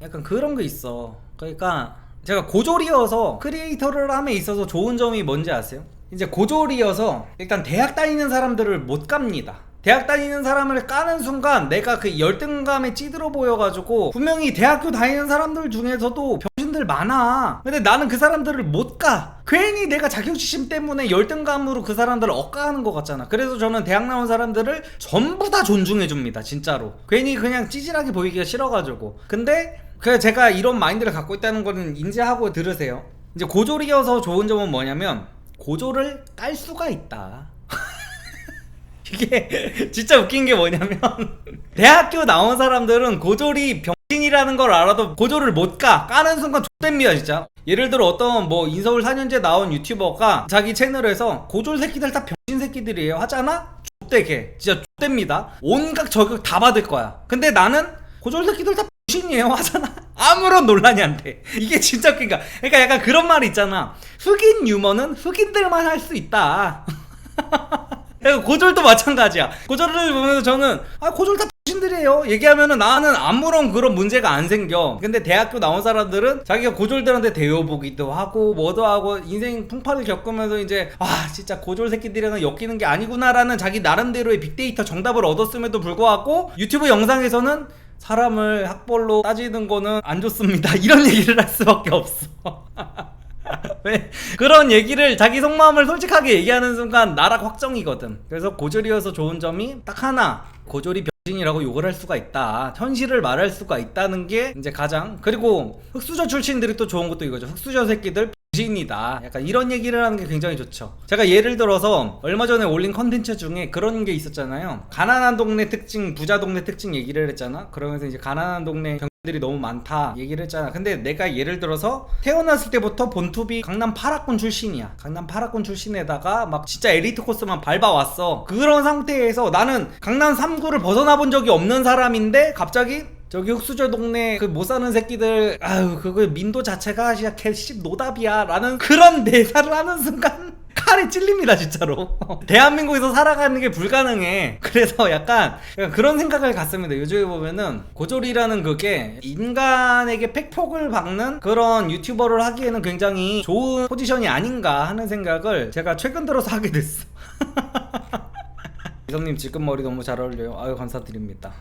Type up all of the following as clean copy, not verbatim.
약간 그런 게 있어. 그러니까 제가 고졸이어서 크리에이터를 함에 있어서 좋은 점이 뭔지 아세요? 이제 고졸이어서 일단 대학 다니는 사람들을 못 갑니다. 대학 다니는 사람을 까는 순간 내가 그 열등감에 찌들어 보여가지고, 분명히 대학교 다니는 사람들 중에서도 병신들 많아. 근데 나는 그 사람들을 못 가. 괜히 내가 자격지심 때문에 열등감으로 그 사람들을 억까하는 것 같잖아. 그래서 저는 대학 나온 사람들을 전부 다 존중해줍니다. 진짜로. 괜히 그냥 찌질하게 보이기가 싫어가지고. 근데 그 제가 이런 마인드를 갖고 있다는 거는 인지하고 들으세요. 이제 고졸이어서 좋은 점은 뭐냐면 고졸을 깔 수가 있다. 이게 진짜 웃긴 게 뭐냐면 대학교 나온 사람들은 고졸이 병신이라는 걸 알아도 고졸을 못 가. 까는 순간 X됩니다 진짜. 예를 들어 어떤 뭐 인서울 4년제 나온 유튜버가 자기 채널에서 고졸 새끼들 다 병신 새끼들이에요 하잖아? X되게 진짜 X됩니다. 온갖 저격 다 받을 거야. 근데 나는 고졸 새끼들 다 병신이에요 하잖아? 아무런 논란이 안 돼. 이게 진짜 웃긴가. 그러니까 약간 그런 말이 있잖아. 흑인 유머는 흑인들만 할 수 있다. 고졸도 마찬가지야. 고졸을 보면서 저는 고졸 다 X들이에요 얘기하면은 나는 아무런 그런 문제가 안 생겨. 근데 대학교 나온 사람들은 자기가 고졸들한테 대여보기도 하고 뭐도 하고 인생 풍파를 겪으면서 이제 진짜 고졸 새끼들이랑 엮이는 게 아니구나라는 자기 나름대로의 빅데이터 정답을 얻었음에도 불구하고 유튜브 영상에서는 사람을 학벌로 따지는 거는 안 좋습니다 이런 얘기를 할 수밖에 없어. 왜? 그런 얘기를 자기 속마음을 솔직하게 얘기하는 순간 나락 확정이거든. 그래서 고졸이어서 좋은 점이 딱 하나, 고졸이 병신이라고 욕을 할 수가 있다, 현실을 말할 수가 있다는 게 이제 가장. 그리고 흑수저 출신들이 또 좋은 것도 이거죠. 흑수저 새끼들 병신이다, 약간 이런 얘기를 하는 게 굉장히 좋죠. 제가 예를 들어서 얼마 전에 올린 컨텐츠 중에 그런 게 있었잖아요. 가난한 동네 특징, 부자 동네 특징 얘기를 했잖아. 그러면서 이제 가난한 동네 들이 너무 많다 얘기를 했잖아. 근데 내가 예를 들어서 태어났을 때부터 본투비 강남 8학군 출신이야. 강남 8학군 출신에다가 막 진짜 에리트 코스만 밟아왔어. 그런 상태에서 나는 강남 3구를 벗어나 본 적이 없는 사람인데 갑자기 저기 흑수저 동네 그 못 사는 새끼들 그거 민도 자체가 진짜 개씹 노답이야 라는 그런 대사를 하는 순간 칼에 찔립니다 진짜로. 대한민국에서 살아가는 게 불가능해. 그래서 약간 그런 생각을 갖습니다. 요즘에 보면은 고졸이라는 그게 인간에게 팩폭을 박는 그런 유튜버를 하기에는 굉장히 좋은 포지션이 아닌가 하는 생각을 제가 최근 들어서 하게 됐어. 이성님 지금 머리 너무 잘 어울려요. 아유 감사드립니다.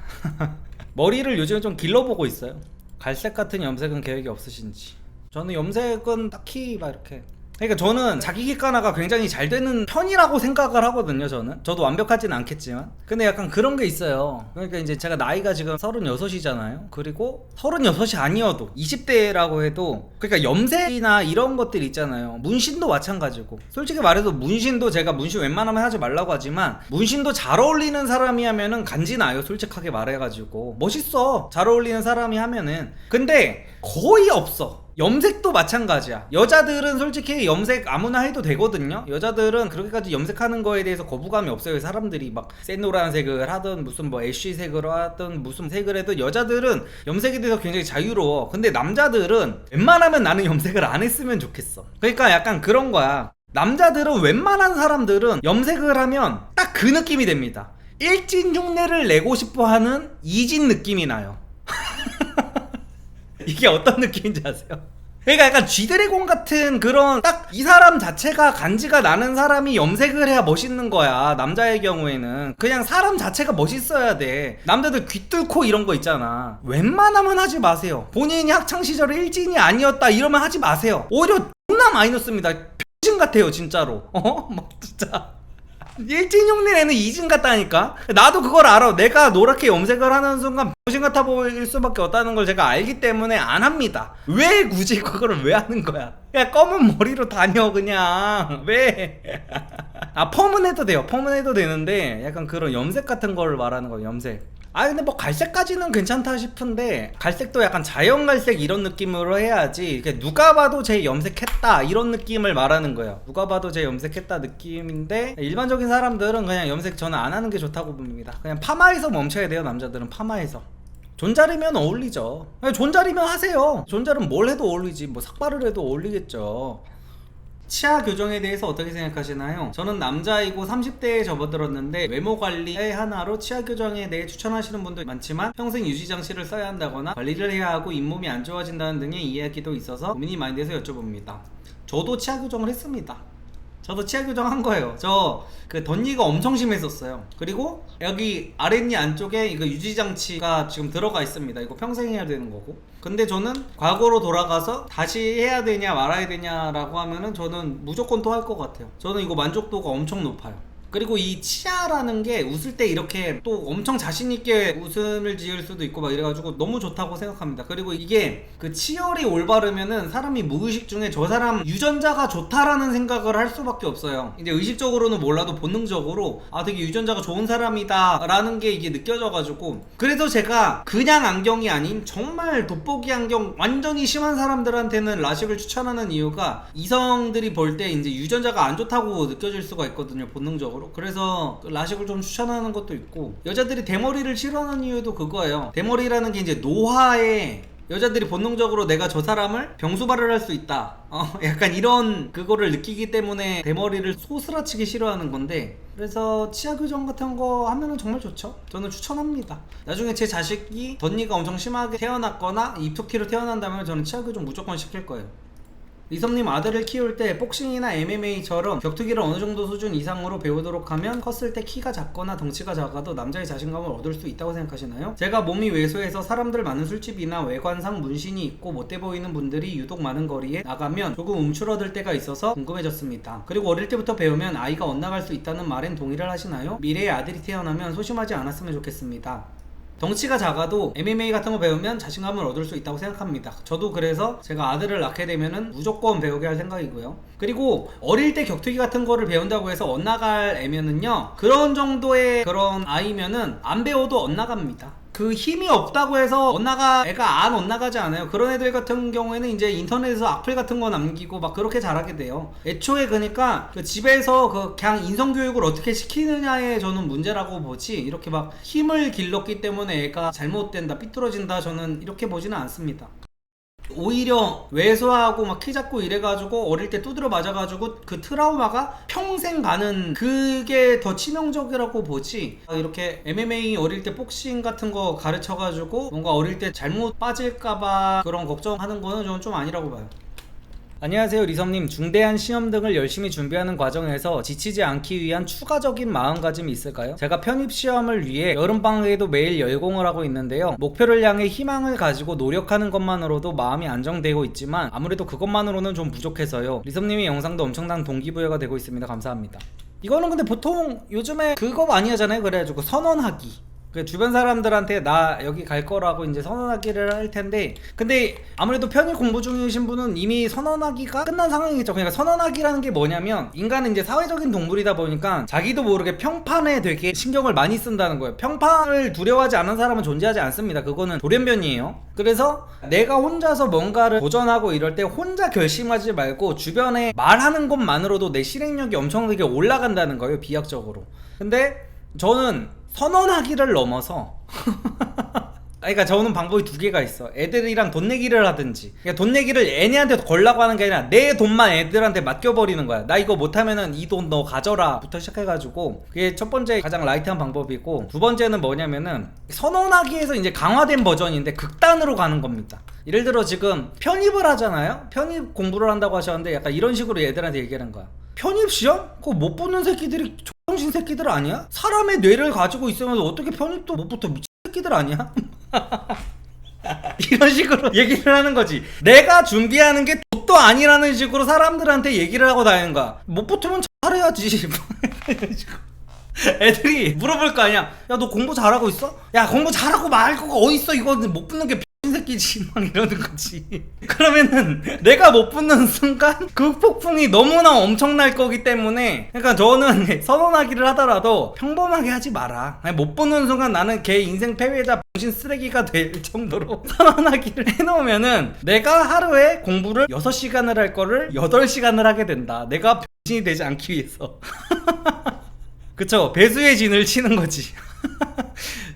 머리를 요즘에 좀 길러보고 있어요. 갈색 같은 염색은 계획이 없으신지. 저는 염색은 딱히 막 이렇게, 그러니까 저는 자기 객관화가 굉장히 잘 되는 편이라고 생각을 하거든요. 저도 완벽하지는 않겠지만. 근데 약간 그런 게 있어요. 그러니까 이제 제가 나이가 지금 36이잖아요 그리고 36이 아니어도 20대라고 해도, 그러니까 염색이나 이런 것들 있잖아요. 문신도 마찬가지고. 솔직히 말해서 문신도 제가 문신 웬만하면 하지 말라고 하지만 문신도 잘 어울리는 사람이 하면은 간지나요. 솔직하게 말해가지고 멋있어, 잘 어울리는 사람이 하면은. 근데 거의 없어. 염색도 마찬가지야. 여자들은 솔직히 염색 아무나 해도 되거든요. 여자들은 그렇게까지 염색하는 거에 대해서 거부감이 없어요. 사람들이 막 새노란색을 하든 무슨 뭐 애쉬색으로 하든 무슨 색을 해도 여자들은 염색에 대해서 굉장히 자유로워. 근데 남자들은 웬만하면 나는 염색을 안 했으면 좋겠어. 그러니까 약간 그런 거야. 남자들은 웬만한 사람들은 염색을 하면 딱 그 느낌이 됩니다. 일진 흉내를 내고 싶어 하는 이진 느낌이 나요. 이게 어떤 느낌인지 아세요? 그러니까 약간 G드래곤 같은 그런, 딱 이 사람 자체가 간지가 나는 사람이 염색을 해야 멋있는 거야. 남자의 경우에는 그냥 사람 자체가 멋있어야 돼. 남자들 귀 뚫고 이런 거 있잖아. 웬만하면 하지 마세요. 본인이 학창시절에 일진이 아니었다 이러면 하지 마세요. 오히려 존나 마이너스입니다. 병신 같아요 진짜로. 막 진짜 일진 흉내내는 이진 같다니까. 나도 그걸 알아. 내가 노랗게 염색을 하는 순간 병신 같아 보일 수밖에 없다는 걸 제가 알기 때문에 안 합니다. 왜 굳이 그거를 왜 하는 거야? 그냥 검은 머리로 다녀 그냥. 왜? 펌은 해도 돼요. 펌은 해도 되는데 약간 그런 염색 같은 걸 말하는 거예요. 염색. 근데 뭐 갈색까지는 괜찮다 싶은데, 갈색도 약간 자연 갈색 이런 느낌으로 해야지. 누가 봐도 쟤 염색했다 이런 느낌을 말하는 거예요. 누가 봐도 쟤 염색했다 느낌인데, 일반적인 사람들은 그냥 염색 저는 안 하는 게 좋다고 봅니다. 그냥 파마에서 멈춰야 돼요. 남자들은 파마에서. 존잘이면 어울리죠. 존잘이면 하세요. 존잘은 뭘 해도 어울리지. 뭐 삭발을 해도 어울리겠죠. 치아 교정에 대해서 어떻게 생각하시나요? 저는 남자이고 30대에 접어들었는데 외모 관리의 하나로 치아 교정에 대해 추천하시는 분도 많지만 평생 유지 장치를 써야 한다거나 관리를 해야 하고 잇몸이 안 좋아진다는 등의 이야기도 있어서 고민이 많이 돼서 여쭤봅니다. 저도 치아 교정을 했습니다. 저도 치아 교정 한 거예요. 저 그 덧니가 엄청 심했었어요. 그리고 여기 아랫니 안쪽에 이거 유지장치가 지금 들어가 있습니다. 이거 평생 해야 되는 거고. 근데 저는 과거로 돌아가서 다시 해야 되냐 말아야 되냐라고 하면은 저는 무조건 또 할 것 같아요. 저는 이거 만족도가 엄청 높아요. 그리고 이 치아라는 게 웃을 때 이렇게 또 엄청 자신있게 웃음을 지을 수도 있고 막 이래가지고 너무 좋다고 생각합니다. 그리고 이게 그 치열이 올바르면은 사람이 무의식 중에 저 사람 유전자가 좋다라는 생각을 할 수밖에 없어요. 이제 의식적으로는 몰라도 본능적으로 아 되게 유전자가 좋은 사람이다 라는 게 이게 느껴져가지고, 그래서 제가 그냥 안경이 아닌 정말 돋보기 안경 완전히 심한 사람들한테는 라식을 추천하는 이유가 이성들이 볼 때 이제 유전자가 안 좋다고 느껴질 수가 있거든요, 본능적으로. 그래서 라식을 좀 추천하는 것도 있고, 여자들이 대머리를 싫어하는 이유도 그거예요. 대머리라는 게 이제 노화에 여자들이 본능적으로 내가 저 사람을 병수발을 할 수 있다, 약간 이런 그거를 느끼기 때문에 대머리를 소스라치게 싫어하는 건데, 그래서 치아 교정 같은 거 하면은 정말 좋죠. 저는 추천합니다. 나중에 제 자식이 덧니가 엄청 심하게 태어났거나 입토키로 태어난다면 저는 치아 교정 무조건 시킬 거예요. 리섭님, 아들을 키울 때 복싱이나 MMA처럼 격투기를 어느 정도 수준 이상으로 배우도록 하면 컸을 때 키가 작거나 덩치가 작아도 남자의 자신감을 얻을 수 있다고 생각하시나요? 제가 몸이 왜소해서 사람들 많은 술집이나 외관상 문신이 있고 못돼 보이는 분들이 유독 많은 거리에 나가면 조금 움츠러들 때가 있어서 궁금해졌습니다. 그리고 어릴 때부터 배우면 아이가 엇나갈 수 있다는 말엔 동의를 하시나요? 미래의 아들이 태어나면 소심하지 않았으면 좋겠습니다. 덩치가 작아도 MMA 같은 거 배우면 자신감을 얻을 수 있다고 생각합니다. 저도 그래서 제가 아들을 낳게 되면은 무조건 배우게 할 생각이고요. 그리고 어릴 때 격투기 같은 거를 배운다고 해서 엇나갈 애면은요, 그런 정도의 그런 아이면은 안 배워도 엇나갑니다. 그 힘이 없다고 해서 애가 안 엇나가지 않아요. 그런 애들 같은 경우에는 이제 인터넷에서 악플 같은 거 남기고 막 그렇게 자라게 돼요. 애초에 그러니까 그 집에서 그냥 인성교육을 어떻게 시키느냐에 저는 문제라고 보지, 이렇게 막 힘을 길렀기 때문에 애가 잘못된다, 삐뚤어진다, 저는 이렇게 보지는 않습니다. 오히려 왜소하고 막 키 작고 이래가지고 어릴 때 두드려 맞아가지고 그 트라우마가 평생 가는, 그게 더 치명적이라고 보지, 이렇게 MMA 어릴 때 복싱 같은 거 가르쳐가지고 뭔가 어릴 때 잘못 빠질까봐 그런 걱정하는 거는 저는 좀 아니라고 봐요. 안녕하세요, 리섭님. 중대한 시험 등을 열심히 준비하는 과정에서 지치지 않기 위한 추가적인 마음가짐이 있을까요? 제가 편입시험을 위해 여름방학에도 매일 열공을 하고 있는데요, 목표를 향해 희망을 가지고 노력하는 것만으로도 마음이 안정되고 있지만 아무래도 그것만으로는 좀 부족해서요. 리섭님의 영상도 엄청난 동기부여가 되고 있습니다. 감사합니다. 이거는 근데 보통 요즘에 그거 많이 하잖아요. 그래가지고 선언하기, 그 주변 사람들한테 나 여기 갈 거라고 이제 선언하기를 할 텐데, 근데 아무래도 편입 공부 중이신 분은 이미 선언하기가 끝난 상황이겠죠. 그러니까 선언하기라는 게 뭐냐면, 인간은 이제 사회적인 동물이다 보니까 자기도 모르게 평판에 되게 신경을 많이 쓴다는 거예요. 평판을 두려워하지 않는 사람은 존재하지 않습니다. 그거는 돌연변이에요. 그래서 내가 혼자서 뭔가를 도전하고 이럴 때 혼자 결심하지 말고 주변에 말하는 것만으로도 내 실행력이 엄청나게 올라간다는 거예요, 비약적으로. 근데 저는 선언하기를 넘어서 그러니까 저는 방법이 두 개가 있어. 애들이랑 돈 내기를 하든지, 그러니까 돈 내기를 애네한테 걸라고 하는 게 아니라 내 돈만 애들한테 맡겨버리는 거야. 나 이거 못하면은 이 돈 너 가져라 부터 시작해가지고, 그게 첫 번째 가장 라이트한 방법이고, 두 번째는 뭐냐면은 선언하기에서 이제 강화된 버전인데 극단으로 가는 겁니다. 예를 들어 지금 편입을 하잖아요. 편입 공부를 한다고 하셨는데 약간 이런 식으로 애들한테 얘기하는 거야. 편입 시험? 그거 못 붙는 새끼들이 정신 새끼들 아니야? 사람의 뇌를 가지고 있으면서 어떻게 편입도 못 붙어, 미친 새끼들 아니야? 이런 식으로 얘기를 하는 거지. 내가 준비하는 게 도 아니라는 식으로 사람들한테 얘기를 하고 다니는 거야. 못 붙으면 잘해야지. 이런 식으로 애들이 물어볼 거 아니야. 야, 너 공부 잘하고 있어? 야, 공부 잘하고 말 거가 어딨어? 이거 못 붙는 게 새끼지, 막 이러는 거지. 그러면은 내가 못 붙는 순간 그 폭풍이 너무나 엄청날 거기 때문에, 그러니까 저는 선언하기를 하더라도 평범하게 하지 마라. 못 붙는 순간 나는 걔 인생 패배자 병신 쓰레기가 될 정도로 선언하기를 해놓으면은 내가 하루에 공부를 6시간을 할 거를 8시간을 하게 된다. 내가 병신이 되지 않기 위해서. 그쵸? 배수의 진을 치는 거지.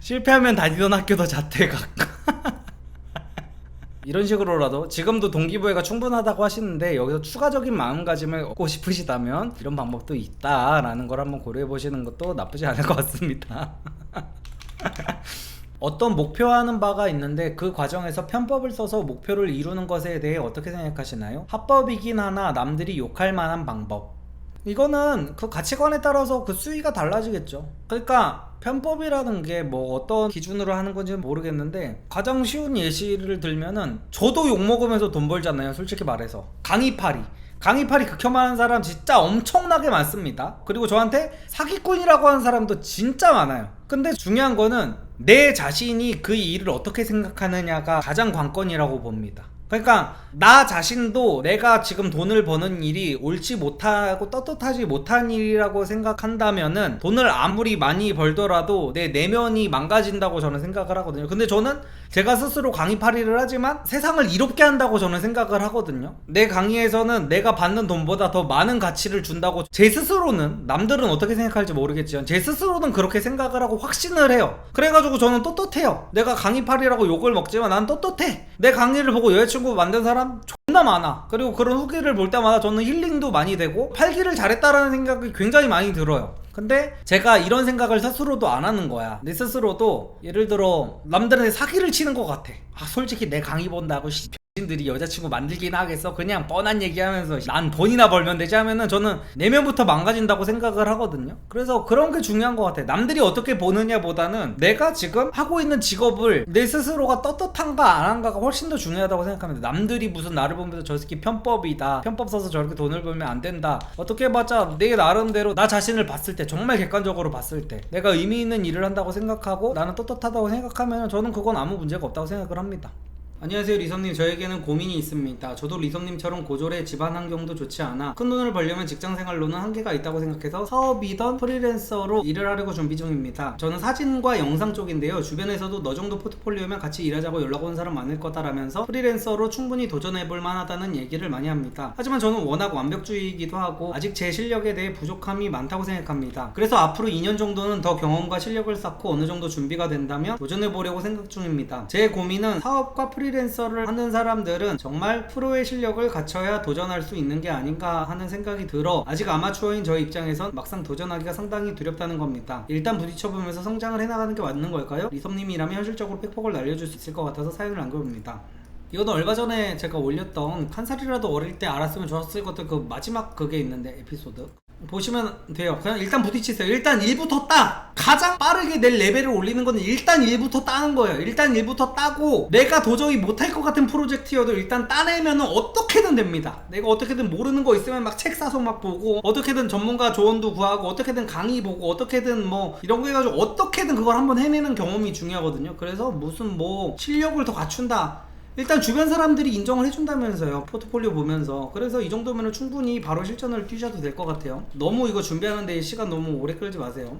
실패하면 다니던 학교도 자퇴각. 이런 식으로라도 지금도 동기부여가 충분하다고 하시는데 여기서 추가적인 마음가짐을 얻고 싶으시다면 이런 방법도 있다라는 걸 한번 고려해 보시는 것도 나쁘지 않을 것 같습니다. 어떤 목표하는 바가 있는데 그 과정에서 편법을 써서 목표를 이루는 것에 대해 어떻게 생각하시나요? 합법이긴 하나 남들이 욕할 만한 방법. 이거는 그 가치관에 따라서 그 수위가 달라지겠죠. 그러니까 편법이라는 게 뭐 어떤 기준으로 하는 건지는 모르겠는데 가장 쉬운 예시를 들면은 저도 욕먹으면서 돈 벌잖아요. 솔직히 말해서 강의팔이 극혐하는 사람 진짜 엄청나게 많습니다. 그리고 저한테 사기꾼이라고 하는 사람도 진짜 많아요. 근데 중요한 거는 내 자신이 그 일을 어떻게 생각하느냐가 가장 관건이라고 봅니다. 그러니까 나 자신도 내가 지금 돈을 버는 일이 옳지 못하고 떳떳하지 못한 일이라고 생각한다면은 돈을 아무리 많이 벌더라도 내 내면이 망가진다고 저는 생각을 하거든요. 근데 저는 제가 스스로 강의팔이를 하지만 세상을 이롭게 한다고 저는 생각을 하거든요. 내 강의에서는 내가 받는 돈보다 더 많은 가치를 준다고 제 스스로는, 남들은 어떻게 생각할지 모르겠지만 제 스스로는 그렇게 생각을 하고 확신을 해요. 그래가지고 저는 떳떳해요. 내가 강의팔이라고 욕을 먹지만 난 떳떳해. 내 강의를 보고 여자친구 만든 사람 존나 많아. 그리고 그런 후기를 볼 때마다 저는 힐링도 많이 되고 팔기를 잘했다라는 생각이 굉장히 많이 들어요. 근데 제가 이런 생각을 스스로도 안 하는 거야. 내 스스로도 예를 들어 남들한테 사기를 치는 것 같아. 아 솔직히 내 강의 본다고 들이 여자친구 만들긴 하겠어. 그냥 뻔한 얘기하면서 난 돈이나 벌면 되지 하면은 저는 내면부터 망가진다고 생각을 하거든요. 그래서 그런 게 중요한 것 같아. 남들이 어떻게 보느냐 보다는 내가 지금 하고 있는 직업을 내 스스로가 떳떳한가 안 한가가 훨씬 더 중요하다고 생각합니다. 남들이 무슨 나를 보면서 저 새끼 편법이다, 편법 써서 저렇게 돈을 벌면 안 된다, 어떻게 해봤자 내 나름대로 나 자신을 봤을 때, 정말 객관적으로 봤을 때 내가 의미 있는 일을 한다고 생각하고 나는 떳떳하다고 생각하면 저는 그건 아무 문제가 없다고 생각을 합니다. 안녕하세요 리섭님. 저에게는 고민이 있습니다. 저도 리섭님처럼 고졸에 집안 환경도 좋지 않아 큰 돈을 벌려면 직장생활로는 한계가 있다고 생각해서 사업이던 프리랜서로 일을 하려고 준비 중입니다. 저는 사진과 영상 쪽인데요. 주변에서도 너 정도 포트폴리오면 같이 일하자고 연락 온 사람 많을 거다라면서 프리랜서로 충분히 도전해볼 만하다는 얘기를 많이 합니다. 하지만 저는 워낙 완벽주의이기도 하고 아직 제 실력에 대해 부족함이 많다고 생각합니다. 그래서 앞으로 2년 정도는 더 경험과 실력을 쌓고 어느 정도 준비가 된다면 도전해보려고 생각 중입니다. 제 고민은 사업과 프리랜서를 하는 사람들은 정말 프로의 실력을 갖춰야 도전할 수 있는 게 아닌가 하는 생각이 들어 아직 아마추어인 저 입장에선 막상 도전하기가 상당히 두렵다는 겁니다. 일단 부딪혀보면서 성장을 해나가는 게 맞는 걸까요? 리섭님이라면 현실적으로 팩폭을 날려줄 수 있을 것 같아서 사연을 남겨봅니다. 이거는 얼마 전에 제가 올렸던 칸살이라도 어릴 때 알았으면 좋았을 것들 그 마지막 그게 있는데 에피소드 보시면 돼요. 그냥 일단 부딪히세요. 일단 1부터 따! 가장 빠르게 내 레벨을 올리는 건 일단 1부터 따는 거예요. 일단 1부터 따고 내가 도저히 못할 것 같은 프로젝트여도 일단 따내면 어떻게든 됩니다. 내가 어떻게든 모르는 거 있으면 막 책 사서 막 보고 어떻게든 전문가 조언도 구하고 어떻게든 강의 보고 어떻게든 뭐 이런 거 해가지고 어떻게든 그걸 한번 해내는 경험이 중요하거든요. 그래서 무슨 뭐 실력을 더 갖춘다, 일단 주변 사람들이 인정을 해준다면서요. 포트폴리오 보면서. 그래서 이 정도면 충분히 바로 실전을 뛰셔도 될 것 같아요. 너무 이거 준비하는데 시간 너무 오래 끌지 마세요.